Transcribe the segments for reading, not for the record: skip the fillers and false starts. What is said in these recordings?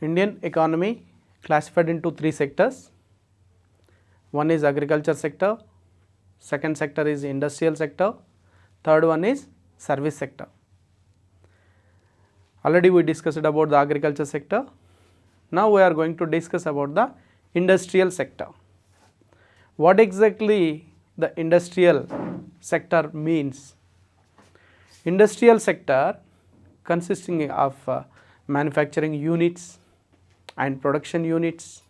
Indian economy classified into three sectors. One is agriculture sector, second sector is industrial sector, third one is service sector. Already we discussed about the agriculture sector. Now we are going to discuss about the industrial sector. What exactly the industrial sector means? Industrial sector consisting of manufacturing units and production units.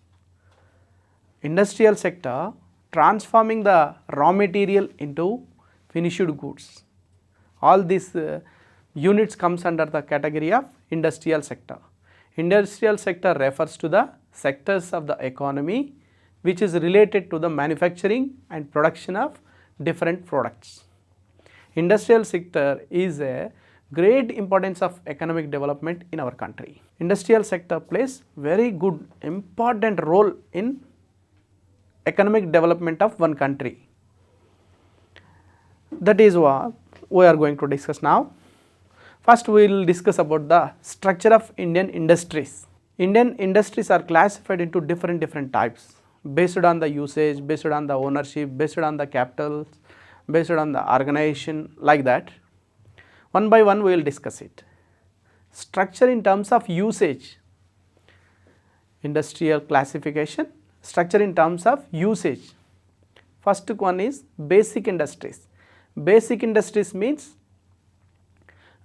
Industrial sector transforming the raw material into finished goods. All these units comes under the category of industrial sector. Industrial sector refers to the sectors of the economy which is related to the manufacturing and production of different products. Industrial sector is a great importance of economic development in our country. Industrial sector plays very good important role in economic development of one country. That is what we are going to discuss now. First we will discuss about the structure of Indian industries. Indian industries are classified into different types based on the usage, based on the ownership, based on the capital, based on the organization, like that. One by one we will discuss it. Structure in terms of usage, industrial classification, structure in terms of usage. First one is basic industries. Basic industries means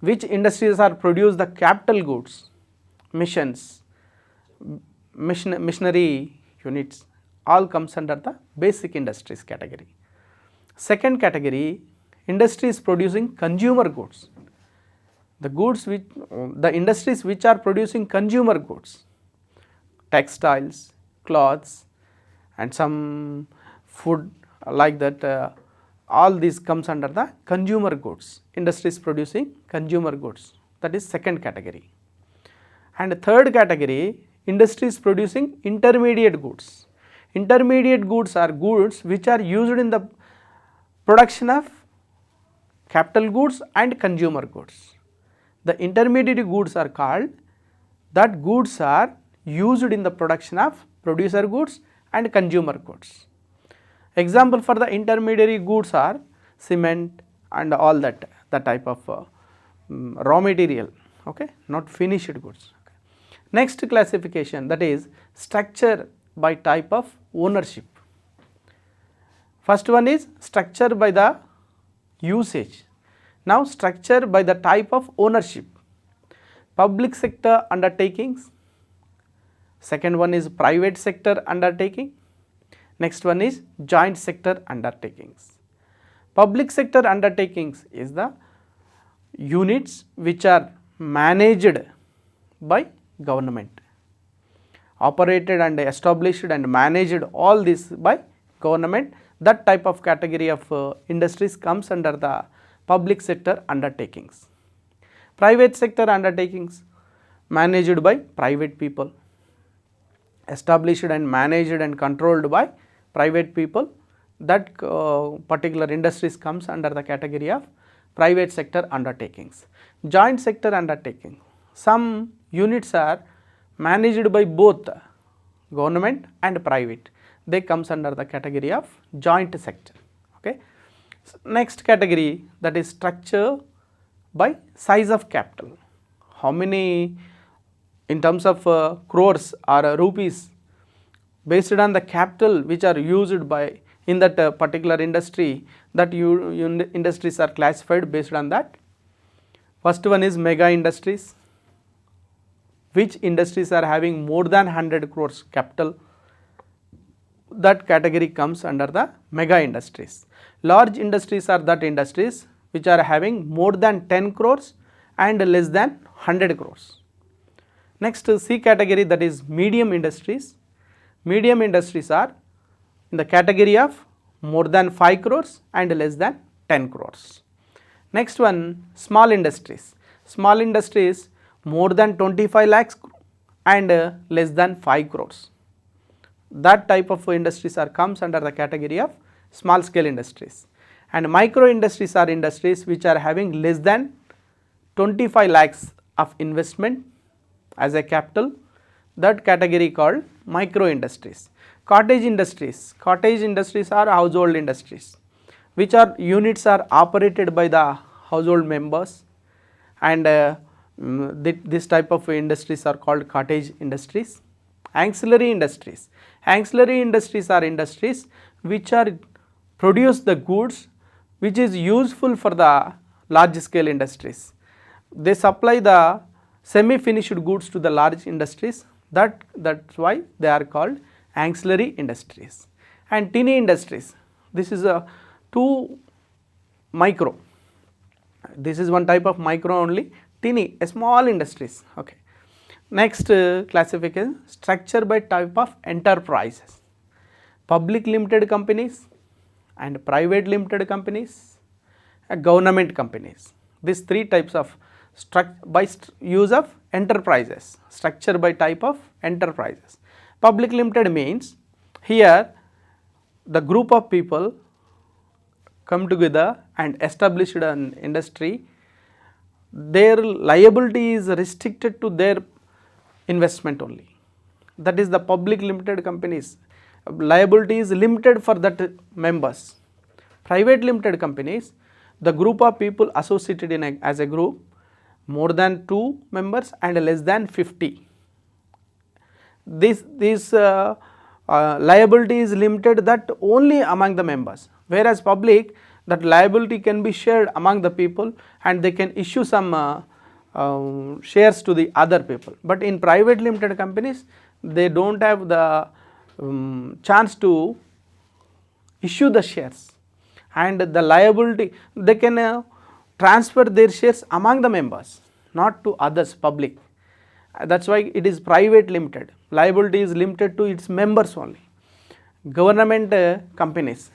which industries are produce the capital goods, machines, machinery units, all comes under the basic industries category. Second category, industries producing consumer goods. The industries which are producing consumer goods, textiles, clothes and some food like that, all these comes under the consumer goods, industries producing consumer goods, that is second category. And third category, industries producing intermediate goods. Intermediate goods are goods which are used in the production of capital goods and consumer goods. The intermediate goods are called, that goods are used in the production of producer goods and consumer goods. Example for the intermediary goods are cement and all that, the type of raw material, okay, not finished goods. Okay. Next classification, that is structure by type of ownership. First one is structure by the usage. Now structure by the type of ownership. Public sector undertakings. Second one is private sector undertaking. Next one is joint sector undertakings. Public sector undertakings is the units which are managed by government, operated and established and managed all this by government. That type of category of industries comes under the public sector undertakings. Private sector undertakings managed by private people, established and managed and controlled by private people. That particular industries comes under the category of private sector undertakings. Joint sector undertaking, some units are managed by both government and private, they comes under the category of joint sector. Okay. Next category, that is structure by size of capital. How many in terms of crores or rupees, based on the capital which are used by in that particular industry, that industries are classified based on that. First one is mega industries, which industries are having more than 100 crores capital, that category comes under the mega industries. Large industries are that industries which are having more than 10 crores and less than 100 crores. Next C category, that is medium industries. Medium industries are in the category of more than 5 crores and less than 10 crores. Next one, small industries. Small industries more than 25 lakhs and less than 5 crores. That type of industries are comes under the category of small scale industries. And micro industries are industries which are having less than 25 lakhs of investment as a capital, that category called micro industries. Cottage industries are household industries, which are units are operated by the household members, and this type of industries are called cottage industries. Ancillary industries are industries which are produce the goods which is useful for the large scale industries. They supply the semi finished goods to the large industries, that's why they are called ancillary industries. And tiny industries, this is a two micro, this is one type of micro only, tiny, a small industries. Okay. Next classification, structure by type of enterprises, public limited companies and private limited companies, government companies. These three types of use of enterprises, structure by type of enterprises. Public limited means here the group of people come together and established an industry, their liability is restricted to their investment only. That is the public limited companies, liability is limited for that members. Private limited companies, the group of people associated in as a group, more than 2 members and less than 50. This liability is limited that only among the members, whereas public, that liability can be shared among the people and they can issue some shares to the other people. But in private limited companies, they do not have the chance to issue the shares, and the liability, they can transfer their shares among the members, not to others, public. That is why it is private limited, liability is limited to its members only. Government companies,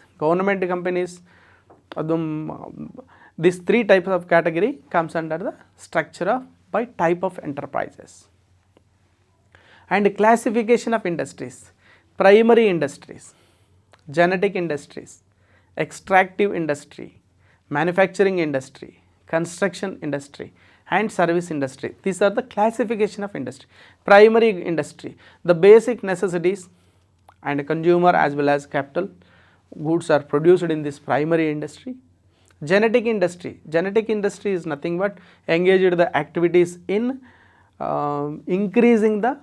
these three types of category comes under the structure of by type of enterprises. And classification of industries, primary industries, genetic industries, extractive industry, manufacturing industry, construction industry and service industry. These are the classification of industry. Primary industry, the basic necessities and consumer as well as capital goods are produced in this primary industry. Genetic industry is nothing but engaged the activities in increasing the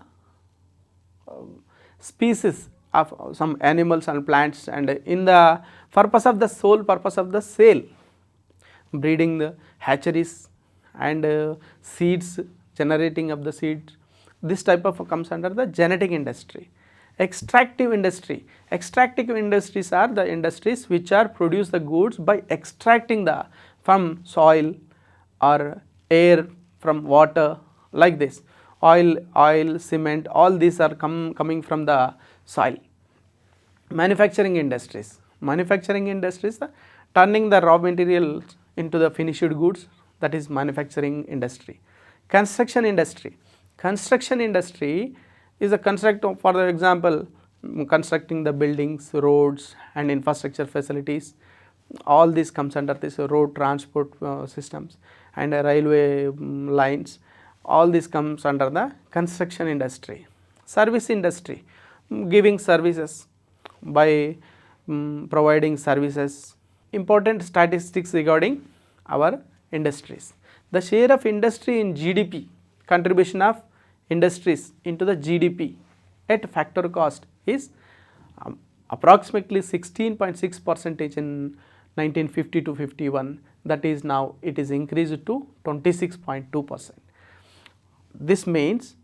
species of some animals and plants, and in the purpose of the sole purpose of the sale, breeding the hatcheries and seeds, generating of the seeds. This type of comes under the genetic industry. Extractive industries are the industries which are produce the goods by extracting the from soil or air, from water, like this. Oil, cement, all these are coming from the soil. Manufacturing industries are turning the raw materials into the finished goods, that is manufacturing industry. Construction industry is a for example, constructing the buildings, roads and infrastructure facilities. All this comes under this road transport systems and railway lines. All this comes under the construction industry. Service industry, giving services by providing services. Important statistics regarding our industries. The share of industry in GDP, contribution of industries into the GDP at factor cost is approximately 16.6% in 1950 to 51, that is now it is increased to 26.2%. This means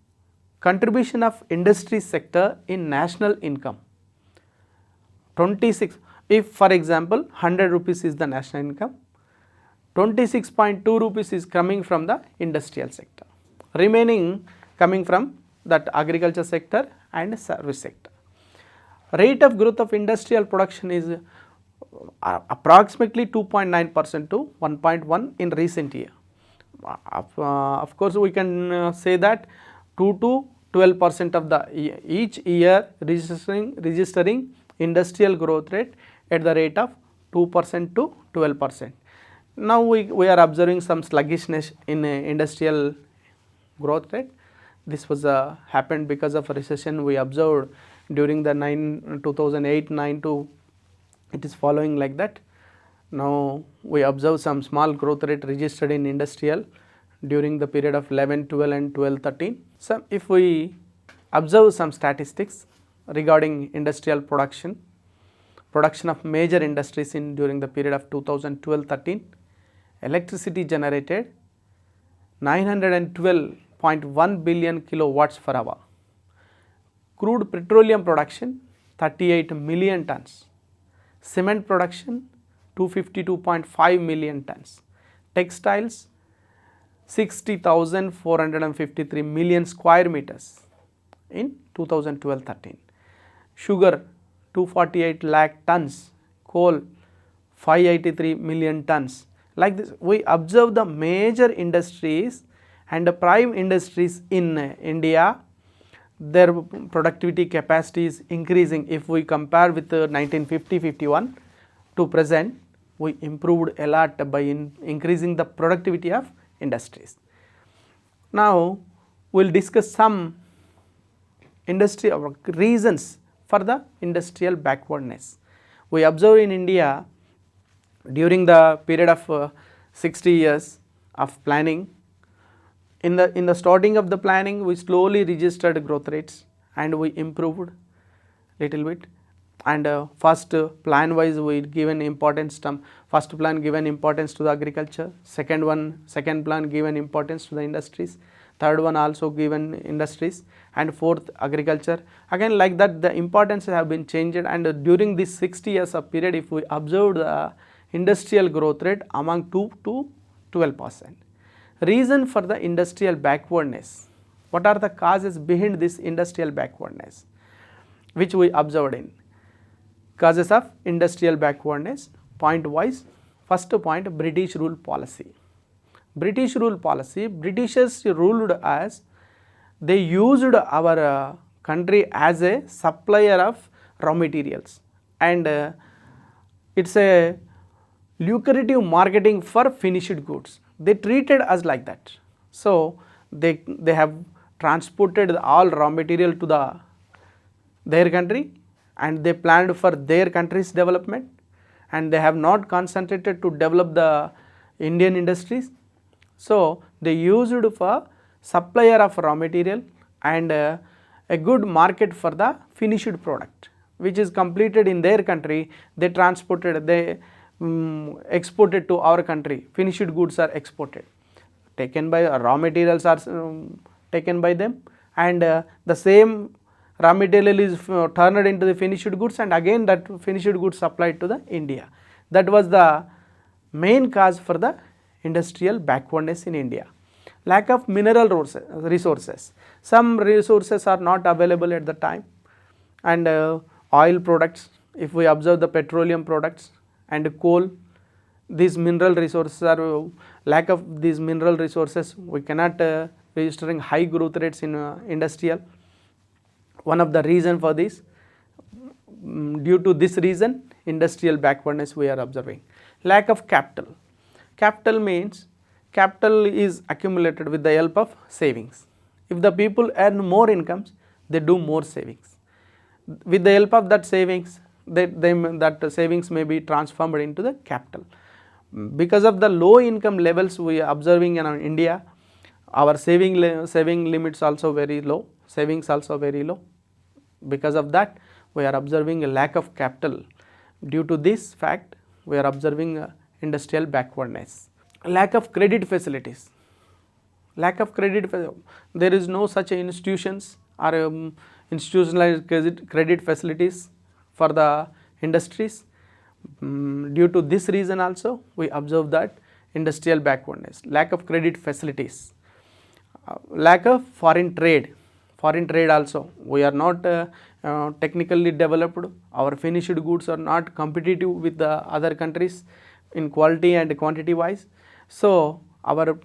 contribution of industry sector in national income 26, if for example 100 rupees is the national income, 26.2 rupees is coming from the industrial sector, remaining coming from that agriculture sector and service sector. Rate of growth of industrial production is approximately 2.9% to 1.1 in recent year. Of course, we can say that 2 to 12% of the each year registering industrial growth rate at the rate of 2% to 12%. Now we are observing some sluggishness in industrial growth rate. This was happened because of a recession we observed during the 2008-9 to it is following like that. Now we observe some small growth rate registered in industrial during the period of 11, 12 and 12, 13. So if we observe some statistics regarding industrial production of major industries in during the period of 2012-13, electricity generated 912.1 billion kilowatts per hour. Crude petroleum production 38 million tons. Cement production 252.5 million tons. Textiles 60,453 million square meters in 2012-13. Sugar 248 lakh tons. Coal 583 million tons. Like this, we observe the major industries and the prime industries in India, their productivity capacity is increasing. If we compare with 1950-51 to present, we improved a lot by increasing the productivity of industries. Now we will discuss some industry reasons for the industrial backwardness. We observe in India during the period of 60 years of planning. In the starting of the planning, we slowly registered growth rates and we improved little bit. And first plan wise we given importance to first plan given importance to the agriculture, second plan given importance to the industries, third one also given industries, and fourth agriculture. Again like that the importance have been changed, and during this 60 years of period if we observe the industrial growth rate among 2 to 12%. Reason for the industrial backwardness. What are the causes behind this industrial backwardness which we observed in? Causes of industrial backwardness, point wise. First point, British rule policy. British rule policy, Britishers ruled as they used our country as a supplier of raw materials, and it's a lucrative marketing for finished goods. They treated us like that. So they have transported all raw material to their country, and they planned for their country's development, and they have not concentrated to develop the Indian industries. So they used for supplier of raw material and a good market for the finished product which is completed in their country. They transported, they exported to our country. Finished goods are exported, taken by raw materials are taken by them, and the same raw material is turned into the finished goods, and again that finished goods supplied to the India. That was the main cause for the industrial backwardness in India. Lack of mineral resources. Some resources are not available at the time, and oil products, if we observe the petroleum products and coal, these mineral resources are lack of these mineral resources, we cannot registering high growth rates in industrial. One of the reason for this, due to this reason industrial backwardness we are observing. Lack of capital. Capital means capital is accumulated with the help of savings. If the people earn more incomes, they do more savings. With the help of that savings, that savings may be transformed into the capital. Because of the low income levels we are observing in India, our saving limits also very low, savings also very low. Because of that we are observing a lack of capital. Due to this fact we are observing industrial backwardness. Lack of credit facilities. Lack of credit, there is no such institutions or institutionalized credit facilities for the industries. Due to this reason also we observe that industrial backwardness. Lack of credit facilities. Lack of foreign trade. Foreign trade also, we are not technically developed, our finished goods are not competitive with the other countries in quality and quantity wise. So our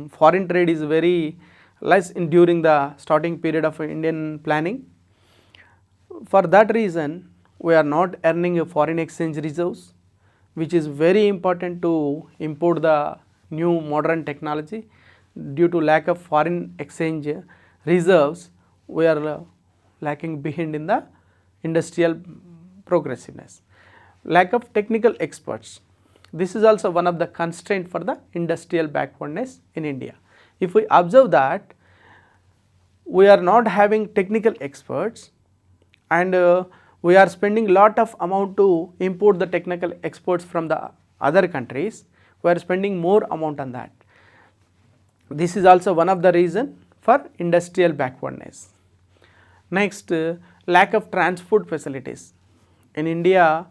foreign trade is very less during the starting period of Indian planning. For that reason we are not earning a foreign exchange reserves, which is very important to import the new modern technology. Due to lack of foreign exchange, reserves, we are lacking behind in the industrial progressiveness. Lack of technical experts. This is also one of the constraint for the industrial backwardness in India. If we observe that we are not having technical experts and we are spending lot of amount to import the technical experts from the other countries, we are spending more amount on that. This is also one of the reason for industrial backwardness. Next, lack of transport facilities. In India,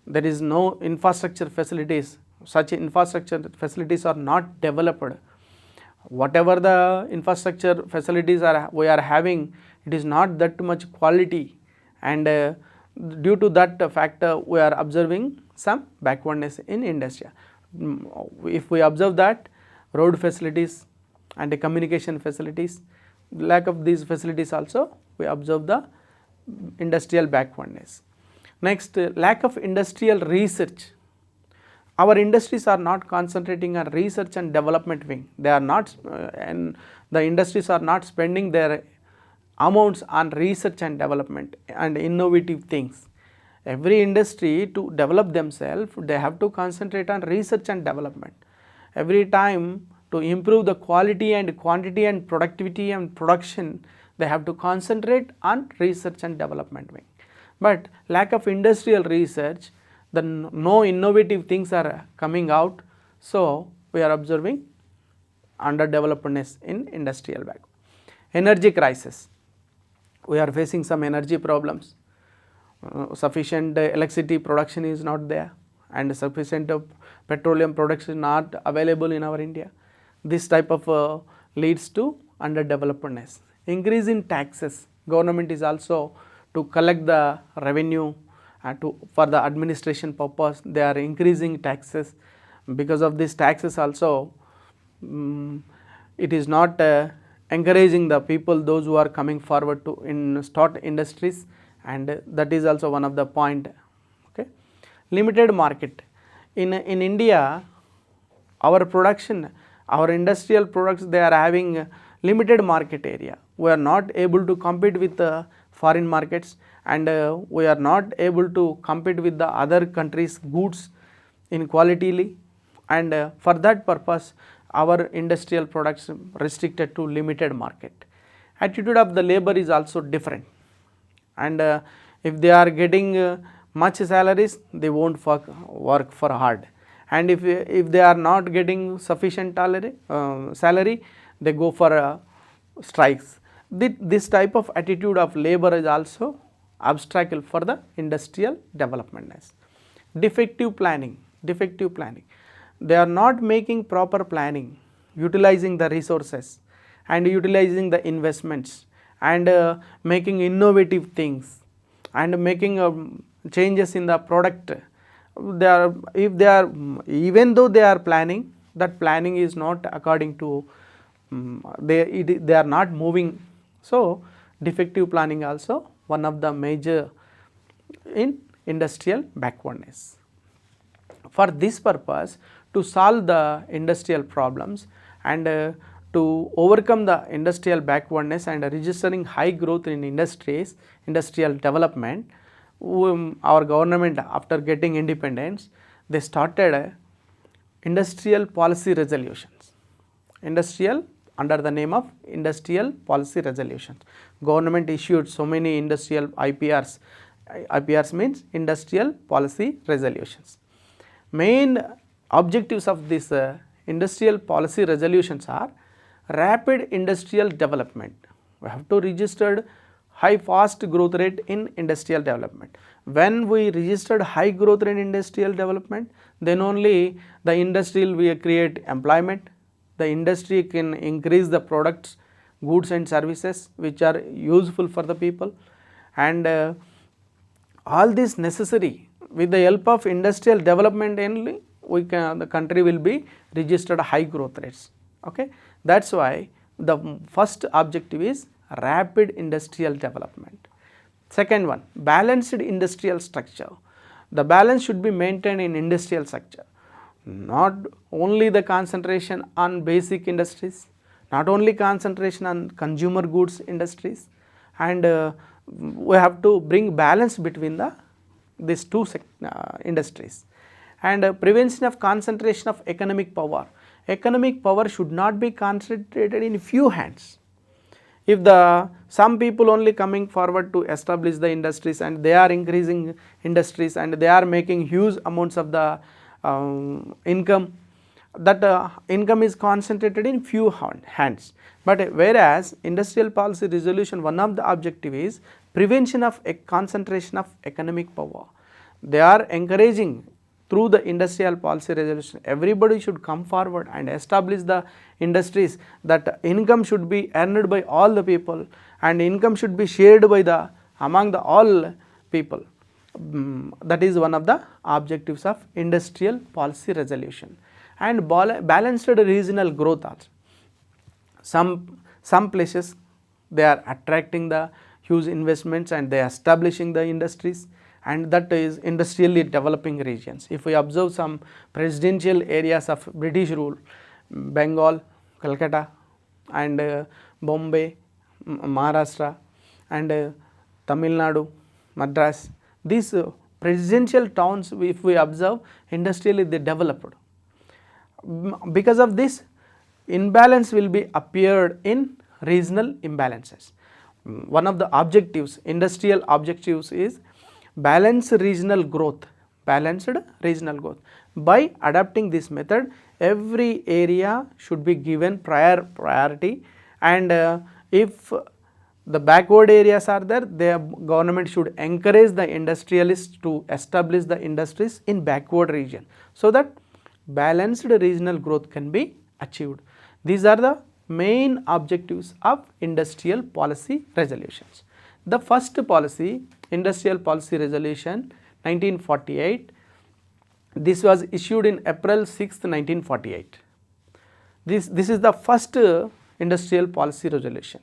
there is no infrastructure facilities, such infrastructure facilities are not developed. Whatever the infrastructure facilities we are having, it is not that much quality, and due to that factor we are observing some backwardness in industry. If we observe that road facilities and communication facilities, lack of these facilities also we observe the industrial backwardness. Next, lack of industrial research. Our industries are not concentrating on research and development wing. They are not, and the industries are not spending their amounts on research and development and innovative things. Every industry to develop themselves, they have to concentrate on research and development. Every time to improve the quality and quantity and productivity and production, they have to concentrate on research and development wing. But lack of industrial research, no innovative things are coming out, so we are observing underdevelopedness in industrial backward. Energy crisis. We are facing some energy problems. Sufficient electricity production is not there, and sufficient petroleum production not available in our India. This type of leads to underdevelopedness. Increase in taxes. Government is also to collect the revenue for the administration purpose, they are increasing taxes. Because of these taxes also, it is not encouraging the people, those who are coming forward to start industries, and that is also one of the point. Okay. Limited market. In India, our production, our industrial products, they are having limited market area. We are not able to compete with the foreign markets, and we are not able to compete with the other countries' goods in quality, and for that purpose our industrial products restricted to limited market. Attitude of the labor is also different, and if they are getting much salaries, they won't work for hard, and if they are not getting sufficient salary, they go for strikes. This type of attitude of labor is also obstacle for the industrial development. Defective planning. They are not making proper planning, utilizing the resources and utilizing the investments, and making innovative things, and making changes in the product. Even though they are planning, that planning is not according to they are not moving. So defective planning also one of the major in industrial backwardness. For this purpose, to solve the industrial problems and to overcome the industrial backwardness and registering high growth in industries, industrial development, our government, after getting independence, they started industrial policy resolutions. Under the name of industrial policy resolutions. Government issued so many industrial IPRs. IPRs means industrial policy resolutions. Main objectives of this industrial policy resolutions are rapid industrial development. We have to register high fast growth rate in industrial development. When we registered high growth rate in industrial development, then only the industry will create employment. The industry can increase the products, goods and services which are useful for the people, and all this necessary. With the help of industrial development only, the country will be registered high growth rates. Okay, that's why the first objective is rapid industrial development. Second one, balanced industrial structure. The balance should be maintained in industrial structure. Not only the concentration on basic industries, not only concentration on consumer goods industries, and we have to bring balance between these two industries, and prevention of concentration of economic power. Economic power should not be concentrated in few hands. If some people only coming forward to establish the industries, and they are increasing industries, and they are making huge amounts of the income, that income is concentrated in few hands. But whereas industrial policy resolution, one of the objective is prevention of concentration of economic power. They are encouraging through the industrial policy resolution, everybody should come forward and establish the industries, that income should be earned by all the people, and income should be shared by among all people. That is one of the objectives of industrial policy resolution. And balanced regional growth also. Some places they are attracting the huge investments, and they are establishing the industries, and that is industrially developing regions. If we observe some presidential areas of British rule, Bengal, Calcutta, and Bombay, Maharashtra, and Tamil Nadu, Madras, these presidential towns, if we observe, industrially they developed. Because of this, imbalance will be appeared in regional imbalances. One of the objectives, industrial objectives, is balanced regional growth. Balanced regional growth. By adopting this method, every area should be given priority, and if the backward areas are there, the government should encourage the industrialists to establish the industries in backward region, so that balanced regional growth can be achieved. These are the main objectives of industrial policy resolutions. The first policy, industrial policy resolution 1948, this was issued in April 6, 1948. This is the first industrial policy resolution.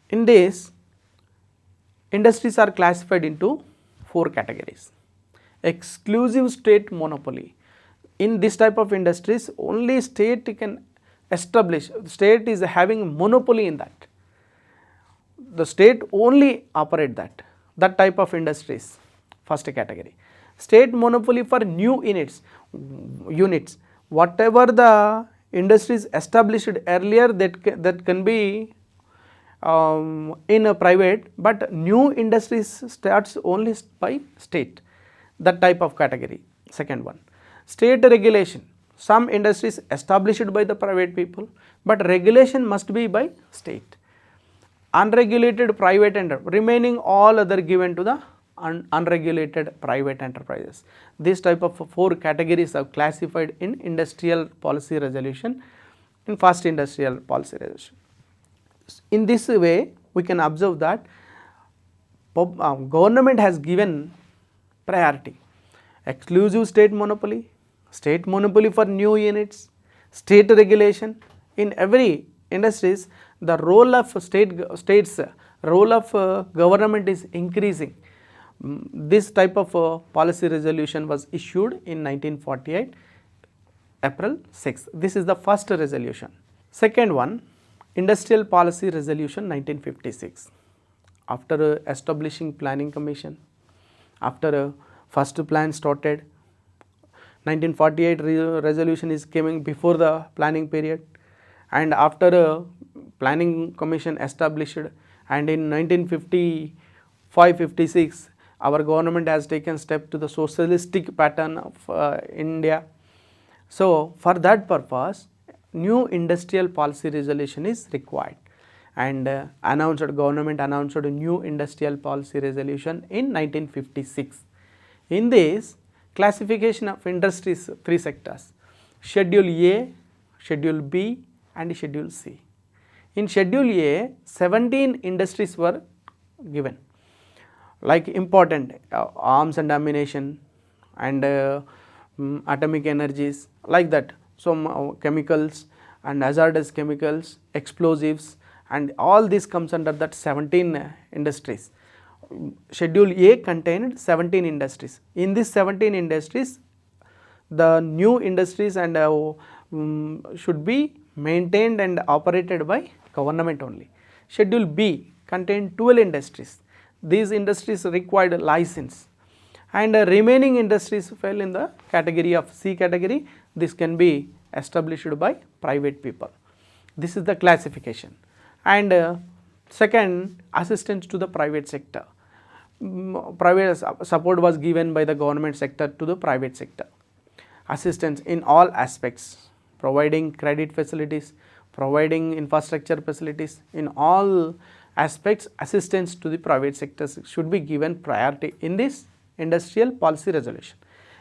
In this, industries are classified into 4 categories. Exclusive state monopoly. In this type of industries, only state can establish, state is having monopoly in that. The state only operate that type of industries, first category. State monopoly for new units, whatever the industries established earlier, that can be in a private, but new industries starts only by state, that type of category. Second one, state regulation. Some industries established by the private people, but regulation must be by state. Unregulated private enterprise, remaining all other given to the unregulated private enterprises. This type of 4 categories are classified in industrial policy resolution, in first industrial policy resolution. In this way, we can observe that government has given priority. Exclusive state monopoly for new units, state regulation. In every industries, the role of states, role of government is increasing. This type of policy resolution was issued in 1948, April 6. This is the first resolution. Second one, industrial policy resolution 1956. After establishing planning commission, after first plan started, 1948 resolution is coming before the planning period, and after planning commission established, and in 1955-56 our government has taken step to the socialistic pattern of India. So for that purpose, new industrial policy resolution is required, and government announced a new industrial policy resolution in 1956. In this, classification of industries, 3 sectors: Schedule A, Schedule B, and Schedule C. In Schedule A, 17 industries were given, like important arms and ammunition, and atomic energies, like that. So chemicals and hazardous chemicals, explosives, and all this comes under that 17 industries. Schedule A contained 17 industries. In these 17 industries, the new industries and should be maintained and operated by government only. Schedule B contained 12 industries. These industries required a license, and remaining industries fell in the category of C category. This can be established by private people. This is the classification. And second, assistance to the private sector. Private support was given by the government sector to the private sector. Assistance in all aspects, providing credit facilities, providing infrastructure facilities, in all aspects assistance to the private sectors should be given priority in this industrial policy resolution.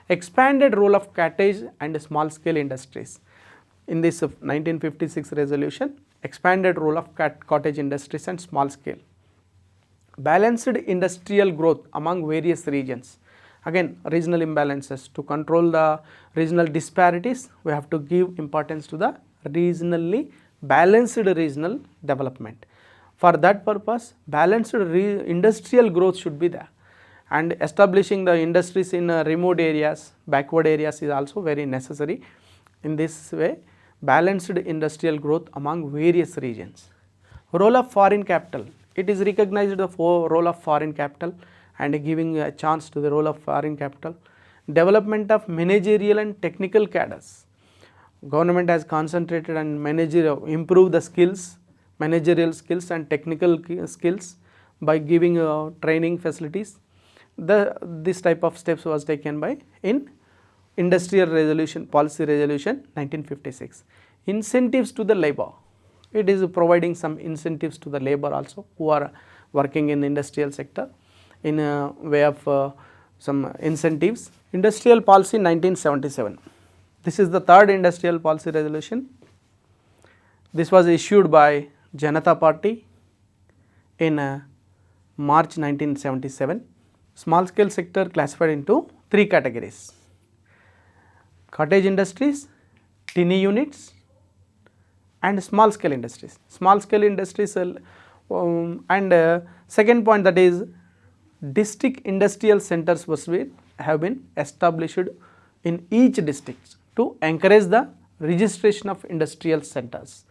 Expanded role of cottage and small scale industries. In this 1956 resolution, expanded role of cottage industries and small scale. Balanced industrial growth among various regions. Again, regional imbalances. To control the regional disparities, we have to give importance to the regionally balanced regional development. For that purpose, balanced industrial growth should be there, and establishing the industries in remote areas, backward areas is also very necessary. In this way, balanced industrial growth among various regions. Role of foreign capital. It is recognized the role of foreign capital and giving a chance to the role of foreign capital. Development of managerial and technical cadres. Government has concentrated on improve the skills, managerial skills and technical skills by giving training facilities. This type of steps was taken by in industrial resolution, policy resolution 1956. Incentives to the labor. It is providing some incentives to the labor also who are working in the industrial sector in a way of some incentives. Industrial policy 1977. This is the third industrial policy resolution. This was issued by Janata Party in March 1977. Small scale sector classified into three categories: cottage industries, tiny units and small scale industries. Small scale industries and second point, that is district industrial centers have been established in each district to encourage the registration of industrial centers,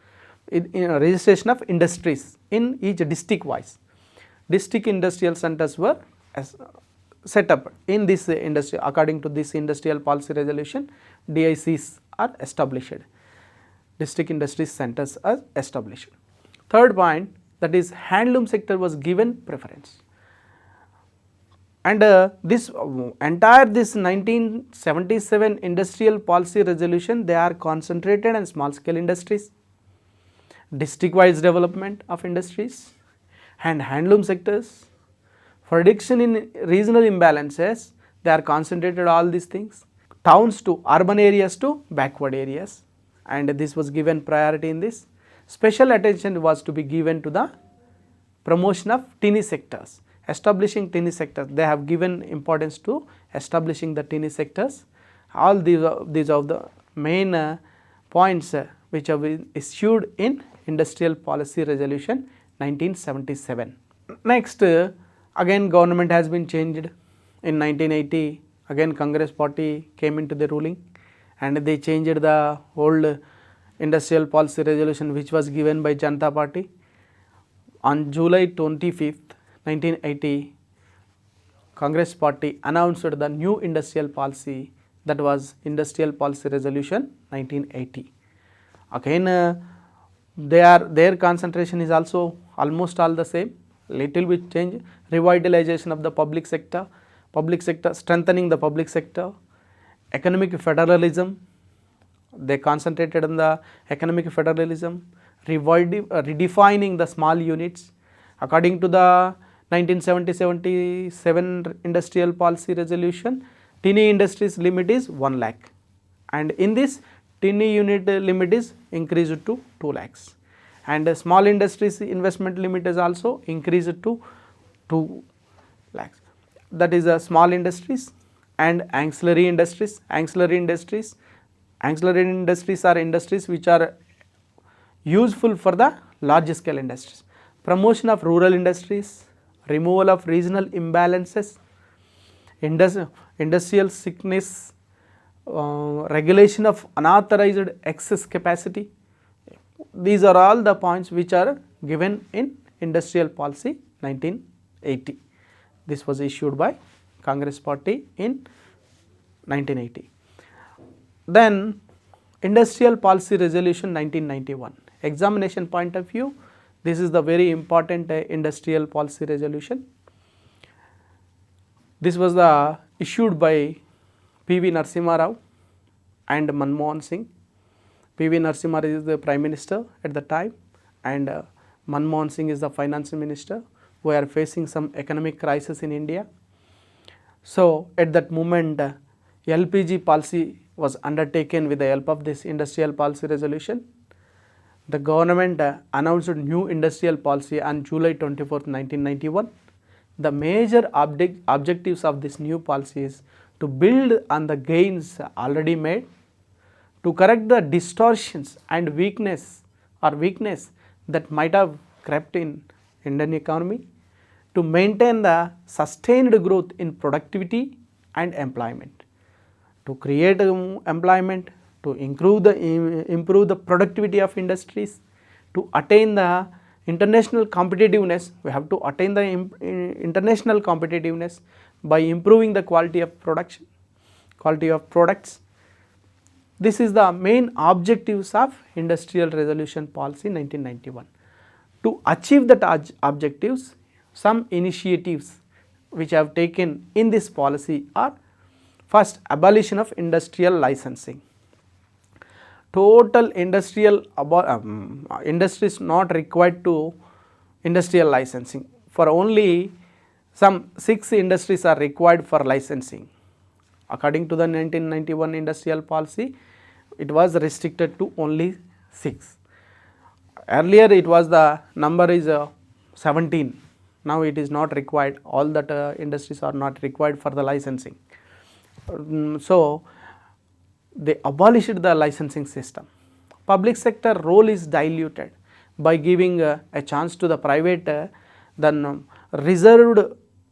registration of industries in each district wise. District industrial centers were set up in this industry. According to this industrial policy resolution, DICs are established. District industry centers are established. Third point, that is handloom sector was given preference. And this entire 1977 industrial policy resolution, they are concentrated on small scale industries, district wise development of industries and handloom sectors. For reduction in regional imbalances, they are concentrated all these things. Towns to urban areas to backward areas, and this was given priority in this. Special attention was to be given to the promotion of tiny sectors. Establishing tiny sectors, they have given importance to establishing the tiny sectors. All these are the main points which have been issued in industrial policy resolution 1977. Next, again government has been changed in 1980. Again Congress party came into the ruling and they changed the old industrial policy resolution which was given by Janata Party. On July 25th, 1980, Congress party announced the new industrial policy, that was industrial policy resolution 1980. Again their concentration is also almost all the same, little bit change. Revitalization of the public sector, strengthening the public sector, economic federalism, they concentrated on the economic federalism, redefining the small units. According to the 1977 industrial policy resolution, tiny industries limit is 1 lakh, and in this tiny unit limit is increased to 2 lakhs, and small industries investment limit is also increased to 2 lakhs. That is small industries and ancillary industries. Ancillary industries are industries which are useful for the large scale industries. Promotion of rural industries, removal of regional imbalances, industrial sickness, regulation of unauthorized excess capacity. these are all the points which are given in Industrial Policy 1980. This was issued by Congress Party in 1980. Then Industrial Policy Resolution 1991. Examination point of view, this is the very important Industrial Policy Resolution. This was issued by P.V. Narasimha Rao and Manmohan Singh. P.V. Narasimha Rao is the Prime Minister at the time, and Manmohan Singh is the Finance Minister. We are facing some economic crisis in India. So at that moment, LPG policy was undertaken with the help of this Industrial Policy Resolution. The government announced new industrial policy on July 24, 1991. The major objectives of this new policy is to build on the gains already made, to correct the distortions and weakness that might have crept in Indian economy, to maintain the sustained growth in productivity and employment, to create employment, to improve the productivity of industries, to attain the international competitiveness. We have to attain the international competitiveness by improving the quality of production, quality of products. This is the main objectives of Industrial Resolution Policy 1991. To achieve that objectives, some initiatives which have taken in this policy are: first, abolition of industrial licensing. Total industries not required to industrial licensing. For only some 6 industries are required for licensing. According to the 1991 industrial policy, it was restricted to only 6. Earlier it was the number is 17. Now it is not required. All that industries are not required for the licensing. So they abolished the licensing system. Public sector role is diluted by giving a chance to the private. Then reserved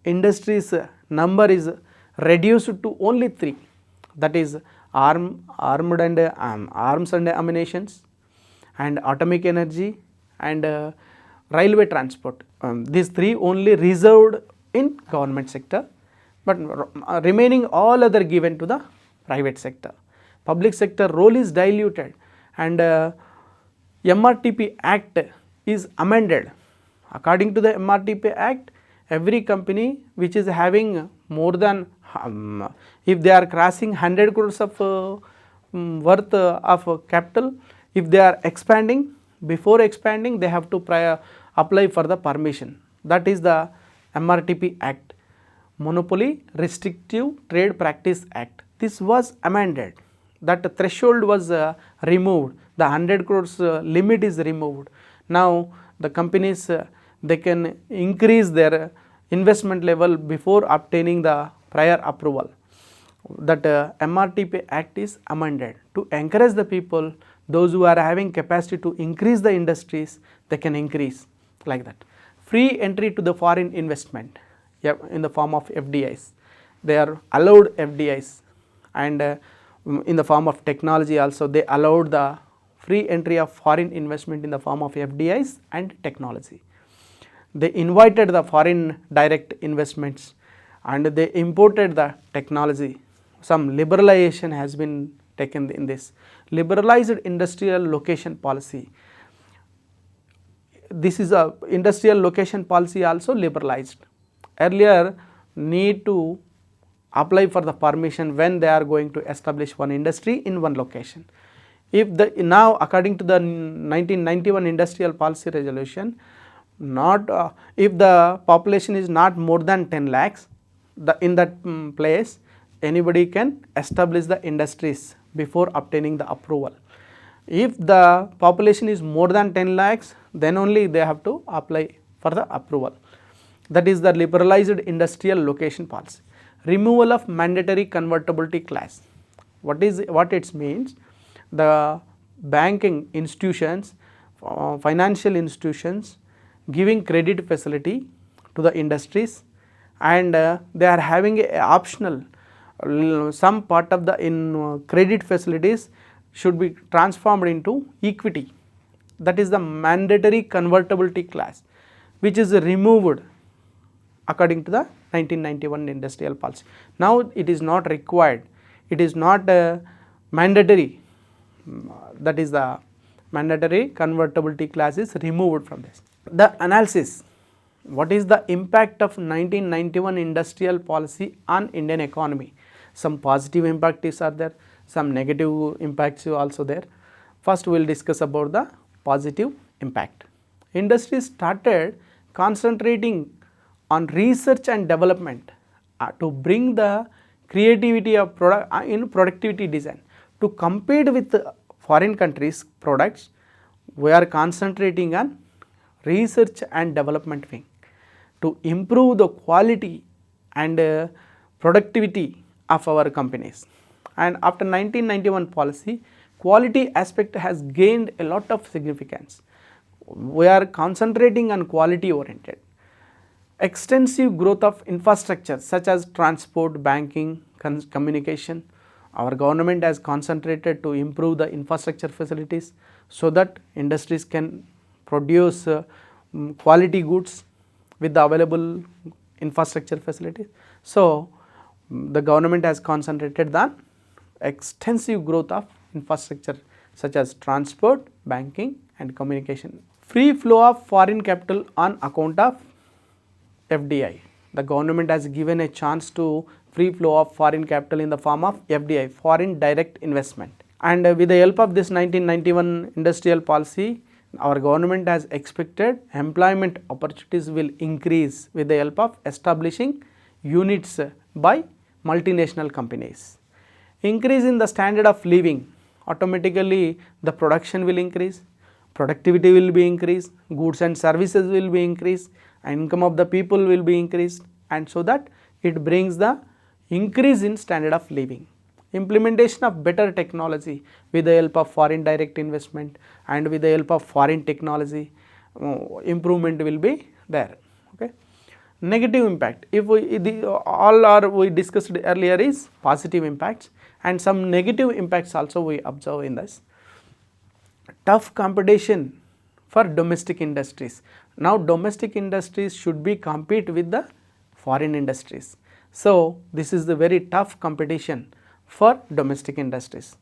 industries number is reduced to only 3. That is arms and ammunitions, and atomic energy, and railway transport. These 3 only reserved in government sector, but remaining all other given to the private sector. Public sector role is diluted, and MRTP Act is amended. According to the MRTP Act, every company which is having more than if they are crossing 100 crores of worth of capital, if they are expanding, before expanding they have to apply for the permission. That is the MRTP Act, Monopoly Restrictive Trade Practice Act. This was amended. That threshold was removed. The 100 crores limit is removed. Now the companies they can increase their investment level before obtaining the prior approval. That MRTP Act is amended to encourage the people, those who are having capacity to increase the industries, they can increase like that. Free entry to the foreign investment in the form of FDIs. They are allowed FDIs, and in the form of technology also they allowed the free entry of foreign investment in the form of FDIs and technology. They invited the foreign direct investments, and they imported the technology. Some liberalization has been taken in this. Liberalized industrial location policy. This is a industrial location policy also liberalized. Earlier need to apply for the permission when they are going to establish one industry in one location. Now according to the 1991 industrial policy resolution, if the population is not more than 10 lakhs, in that place anybody can establish the industries before obtaining the approval. If the population is more than 10 lakhs, then only they have to apply for the approval. That is the liberalized industrial location policy. Removal of mandatory convertibility clause. What it means? The banking institutions, financial institutions giving credit facility to the industries, and they are having a optional some part of the credit facilities should be transformed into equity. that is the mandatory convertibility clause, which is removed according to the 1991 industrial policy. Now it is not required, it is not mandatory, that is the mandatory convertibility clause is removed from this. The analysis, what is the impact of 1991 industrial policy on Indian economy? Some positive impacts are there, some negative impacts also there. First we will discuss about the positive impact. Industry started concentrating on research and development to bring the creativity of in productivity design. To compete with foreign countries products, we are concentrating on research and development wing to improve the quality and productivity of our companies. And after 1991 policy, quality aspect has gained a lot of significance. We are concentrating on quality oriented. Extensive growth of infrastructure such as transport, banking, communication. Our government has concentrated to improve the infrastructure facilities so that industries can produce quality goods with the available infrastructure facilities. So the government has concentrated on extensive growth of infrastructure such as transport, banking and communication. Free flow of foreign capital on account of FDI. The government has given a chance to free flow of foreign capital in the form of FDI, foreign direct investment. And with the help of this 1991 industrial policy, our government has expected employment opportunities will increase with the help of establishing units by multinational companies. Increase in the standard of living, automatically the production will increase, productivity will be increased, goods and services will be increased, income of the people will be increased, and so that it brings the increase in standard of living. Implementation of better technology with the help of foreign direct investment and with the help of foreign technology, improvement will be there. Okay. Negative impact, if we we discussed earlier is positive impacts, and some negative impacts also we observe in this. Tough competition for domestic industries. Now domestic industries should be compete with the foreign industries. So this is the very tough competition for domestic industries.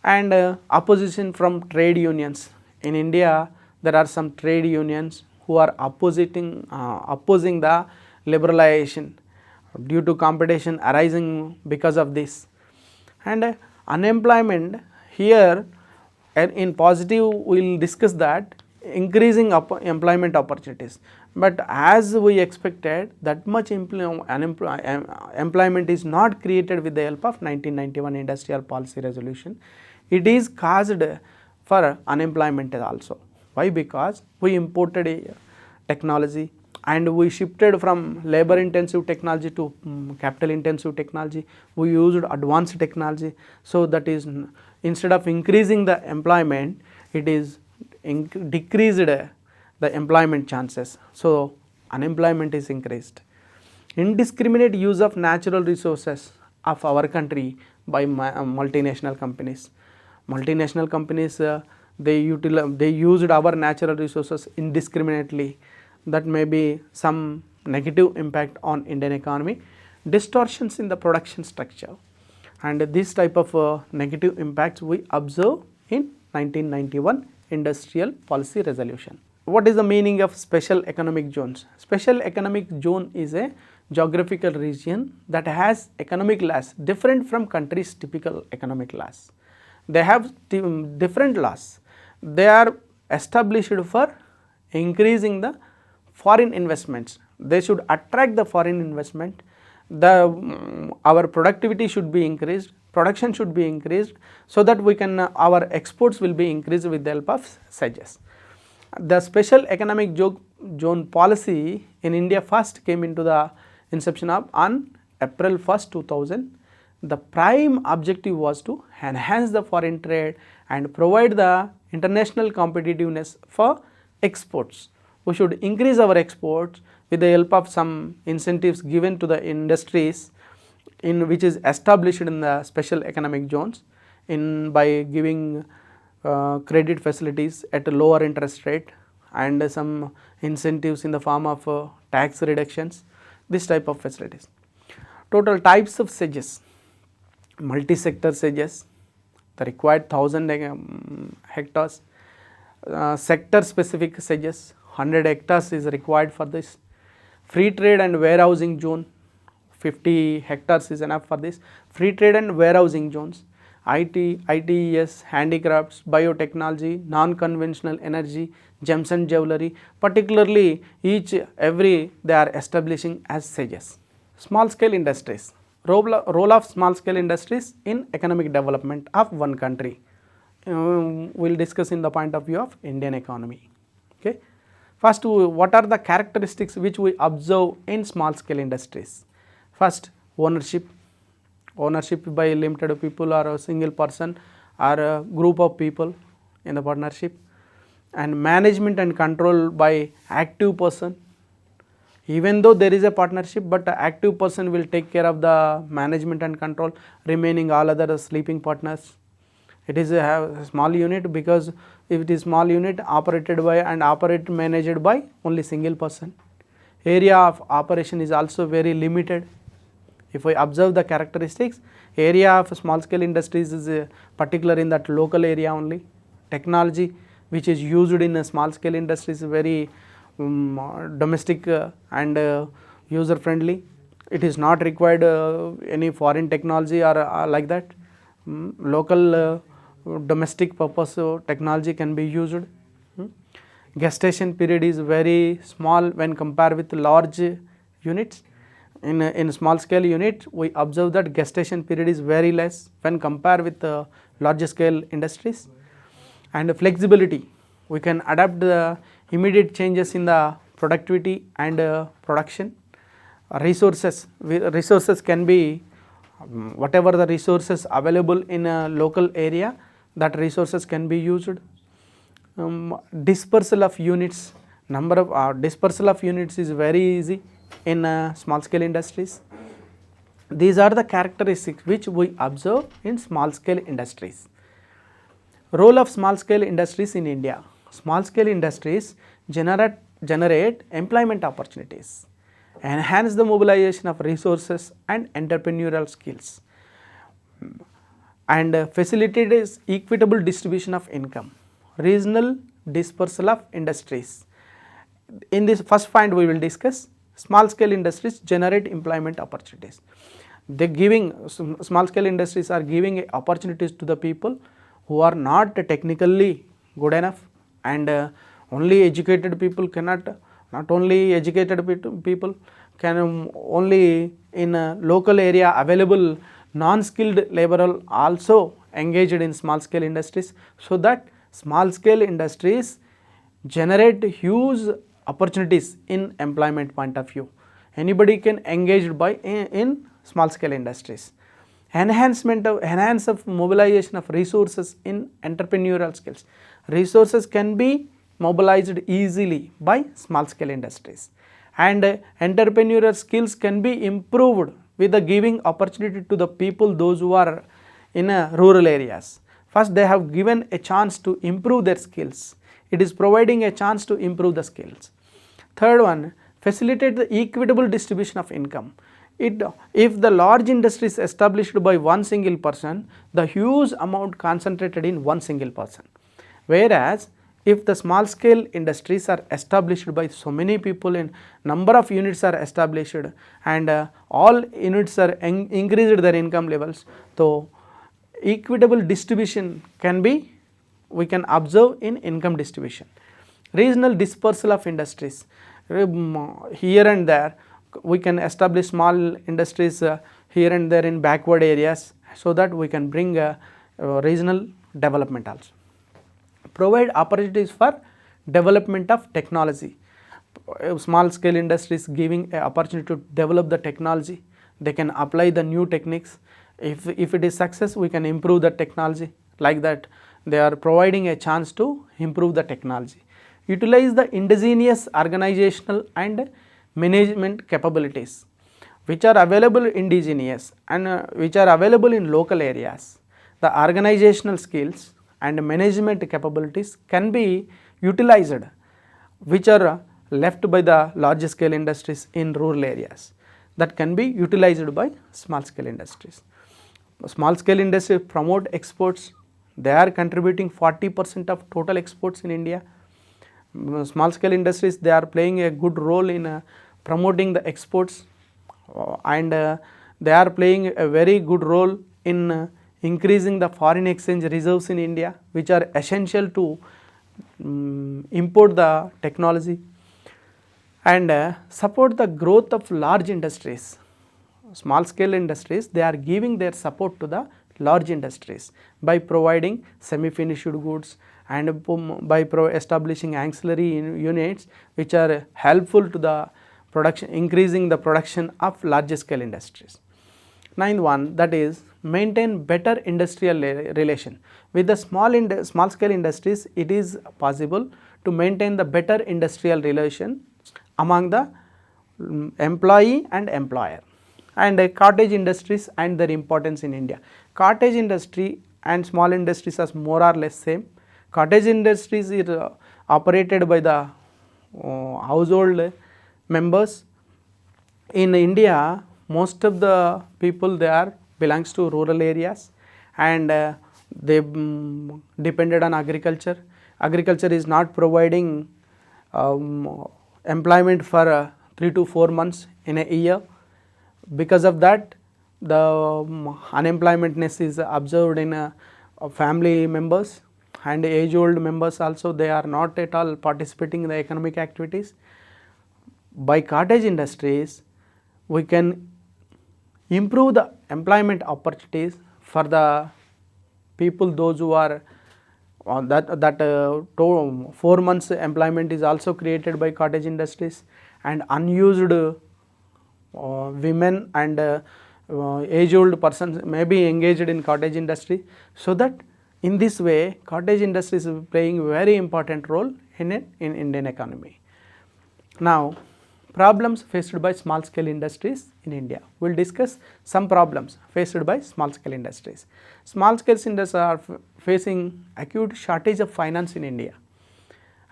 And opposition from trade unions. In India there are some trade unions who are opposing the liberalization due to competition arising because of this. And unemployment, here in positive we will discuss that increasing employment opportunities, but as we expected that much employment is not created with the help of 1991 industrial policy resolution. It is caused for unemployment also. Why? Because we imported a technology and we shifted from labor intensive technology to capital intensive technology. We used advanced technology, so that is instead of increasing the employment, it is decreased the employment chances. So unemployment is increased. Indiscriminate use of natural resources of our country by multinational companies. Multinational companies they used our natural resources indiscriminately. That may be some negative impact on Indian economy. Distortions in the production structure, and this type of negative impacts we observe in 1991 industrial policy resolution. What is the meaning of special economic zones? Special economic zone is a geographical region that has economic laws different from country's typical economic laws. They have different laws. They are established for increasing the foreign investments. They should attract the foreign investment. Our productivity should be increased, production should be increased, so that we can our exports will be increased with the help of SEZs. The special economic zone policy in India first came into the inception of on April 1st, 2000. The prime objective was to enhance the foreign trade and provide the international competitiveness for exports. We should increase our exports with the help of some incentives given to the industries in which is established in the special economic zones by giving credit facilities at a lower interest rate and some incentives in the form of tax reductions, this type of facilities. Total types of 𝗧𝗔s: multi-sector 𝗧𝗔s, the required 1000 hectares, sector specific 𝗧𝗔s, 100 hectares is required for this. Free trade and warehousing zone, 50 hectares is enough for this. Free trade and warehousing zones, ITES, handicrafts, biotechnology, non-conventional energy, gems and jewelry, particularly every they are establishing as 𝗧𝗔s. Small scale industries, role of small scale industries in economic development of one country. We will discuss in the point of view of Indian economy. Okay. First, what are the characteristics which we observe in small scale industries? First, ownership by limited people or a single person or a group of people in the partnership, and management and control by active person. Even though there is a partnership, but the active person will take care of the management and control, remaining all other sleeping partners. It is a small unit, because if it is small unit operated by and managed by only single person. Area of operation is also very limited. If we observe the characteristics, area of small scale industries is particular in that local area only. Technology which is used in a small scale industries is very domestic and user friendly. It is not required any foreign technology or like that. Local domestic purpose technology can be used. Gestation period is very small when compared with large units. In small scale unit, we observe that gestation period is very less when compared with large scale industries. And flexibility, we can adapt the immediate changes in the productivity and production. Resources can be whatever the resources available in a local area, that resources can be used. Dispersal of units, dispersal of units is very easy in small scale industries. These are the characteristics which we observe in small scale industries. Role of small scale industries in India. Small scale industries generate employment opportunities, enhance the mobilization of resources and entrepreneurial skills, and facilitate equitable distribution of income. Regional dispersal of industries. In this first point we will discuss small scale industries generate employment opportunities. Small scale industries are giving opportunities to the people who are not technically good enough, and only educated people cannot, not only educated people can only in a local area available non-skilled labor also engaged in small scale industries, so that small scale industries generate huge opportunities in employment point of view. Anybody can engage in small scale industries. Enhance of mobilization of resources in entrepreneurial skills. Resources can be mobilized easily by small scale industries, and entrepreneurial skills can be improved with the giving opportunity to the people, those who are in rural areas. First, they have given a chance to improve their skills. It is providing a chance to improve the skills. Third one, facilitate the equitable distribution of income. If the large industry is established by one single person, the huge amount concentrated in one single person. Whereas, if the small scale industries are established by so many people, in number of units are established, and all units are increased their income levels, so equitable distribution we can observe in income distribution. Regional dispersal of industries. Here and there we can establish small industries here and there in backward areas, so that we can bring regional development also. Provide opportunities for development of technology. Small scale industries giving an opportunity to develop the technology. They can apply the new techniques. If it is success, we can improve the technology. Like that, they are providing a chance to improve the technology. Utilize the indigenous organizational and management capabilities which are available indigenous and which are available in local areas. The organizational skills and management capabilities can be utilized, which are left by the large scale industries in rural areas, that can be utilized by small scale industries. Small scale industries promote exports, they are contributing 40% of total exports in India. Small scale industries, they are playing a good role in promoting the exports, and they are playing a very good role in increasing the foreign exchange reserves in India, which are essential to import the technology and support the growth of large industries. Small scale industries, they are giving their support to the large industries by providing semi-finished goods and by establishing ancillary units which are helpful to the production, increasing the production of large scale industries. Ninth one, that is maintain better industrial relation. With the small scale industries, it is possible to maintain the better industrial relation among the employee and employer. And cottage industries and their importance in India. Cottage industry and small industries are more or less same. Cottage industries is operated by the household members. In India, most of the people there belongs to rural areas, and they depended on agriculture. Agriculture is not providing employment for 3 to 4 months in a year. Because of that, the unemploymentness is observed in family members, and age old members also, they are not at all participating in the economic activities. By cottage industries, we can improve the employment opportunities for the people, those who are 4 months employment is also created by cottage industries, and unused women and age old persons may be engaged in cottage industry. So that in this way, cottage industries is playing very important role in Indian economy. Now, problems faced by small scale industries in India. We will discuss some problems faced by small scale industries. Small scale industries are facing acute shortage of finance in India.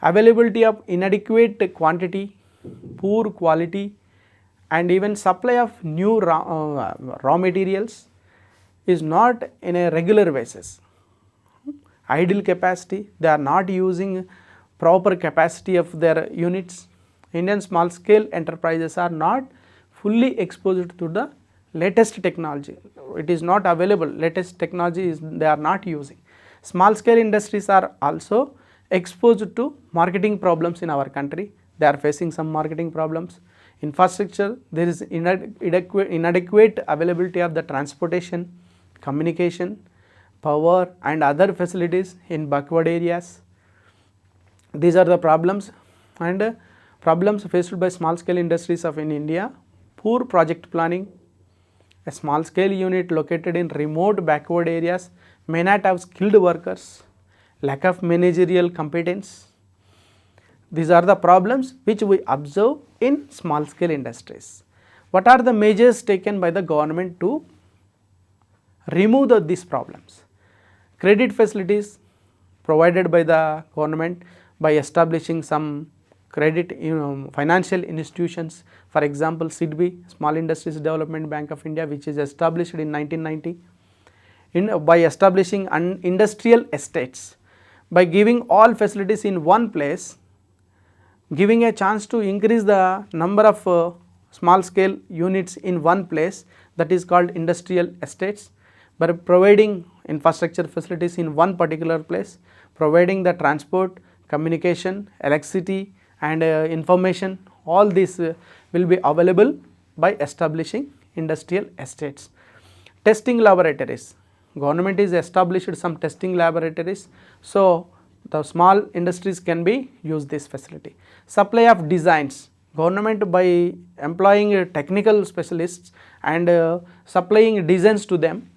Availability of inadequate quantity, poor quality, and even supply of new raw materials is not in a regular basis. Idle capacity, they are not using proper capacity of their units. Indian small scale enterprises are not fully exposed to the latest technology. It is not available, latest technology is they are not using. Small scale industries are also exposed to marketing problems in our country. They are facing some marketing problems. Infrastructure, there is inadequate availability of the transportation, communication, power and other facilities in backward areas. These are the problems, and problems faced by small scale industries of in India. Poor project planning. A small scale unit located in remote backward areas may not have skilled workers. Lack of managerial competence. These are the problems which we observe in small scale industries. What are the measures taken by the government to remove these problems? Credit facilities provided by the government by establishing some credit financial institutions. For example, SIDBI, Small Industries Development Bank of India, which is established in 1990. By establishing industrial estates, by giving all facilities in one place, giving a chance to increase the number of small scale units in one place, that is called industrial estates. By providing infrastructure facilities in one particular place, providing the transport, communication, electricity and information, all this will be available by establishing industrial estates. Testing laboratories, government is established some testing laboratories, so the small industries can be use this facility. Supply of designs, government by employing technical specialists and supplying designs to them.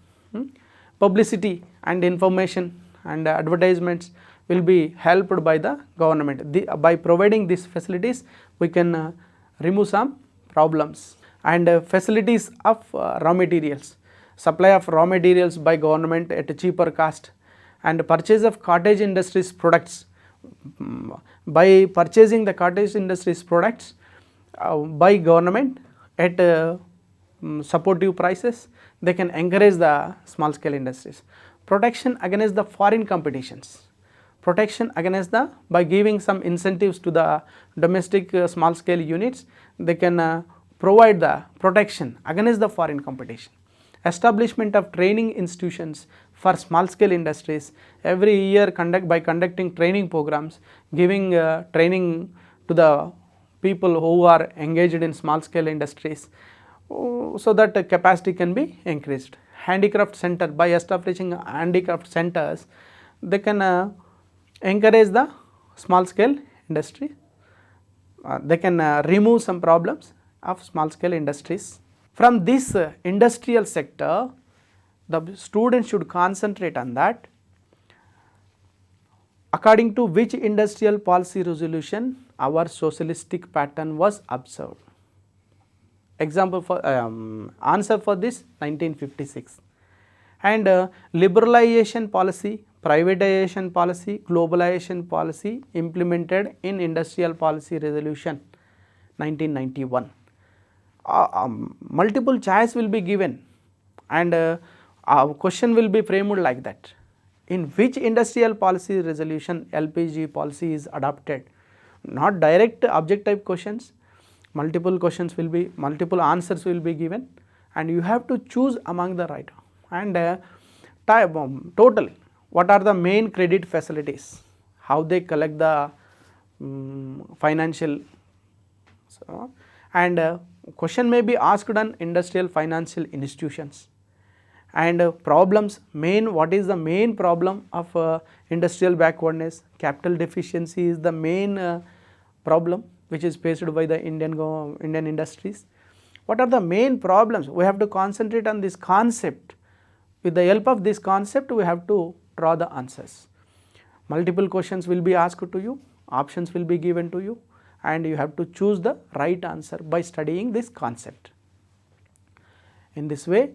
Publicity and information and advertisements will be helped by the government. By providing these facilities, we can remove some problems. And facilities of raw materials, supply of raw materials by government at a cheaper cost, and purchase of cottage industries products. By purchasing the cottage industries products by government at supportive prices, they can encourage the small scale industries. Protection against the foreign competitions, protection against the, by giving some incentives to the domestic small scale units, they can provide the protection against the foreign competition. Establishment of training institutions for small scale industries, every year by conducting training programs, giving training to the people who are engaged in small scale industries, so that capacity can be increased. Handicraft center, by establishing handicraft centers, they can encourage the small scale industry, they can remove some problems of small scale industries. From this industrial sector, the students should concentrate on that. According to which industrial policy resolution our socialistic pattern was observed? Example for answer for this 1956. And liberalization policy, privatization policy, globalization policy implemented in industrial policy resolution 1991. Multiple choice will be given, and question will be framed like that. In which industrial policy resolution LPG policy is adopted? Not direct objective questions, multiple questions will be, multiple answers will be given, and you have to choose among the right. And total, what are the main credit facilities, how they collect the financial, and question may be asked on industrial financial institutions. And problems, what is the main problem of industrial backwardness? Capital deficiency is the main problem which is faced by the Indian industries. What are the main problems? We have to concentrate on this concept. With the help of this concept, we have to draw the answers. Multiple questions will be asked to you, options will be given to you, and you have to choose the right answer by studying this concept. In this way,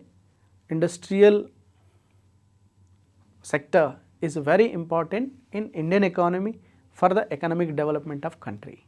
industrial sector is very important in Indian economy for the economic development of country.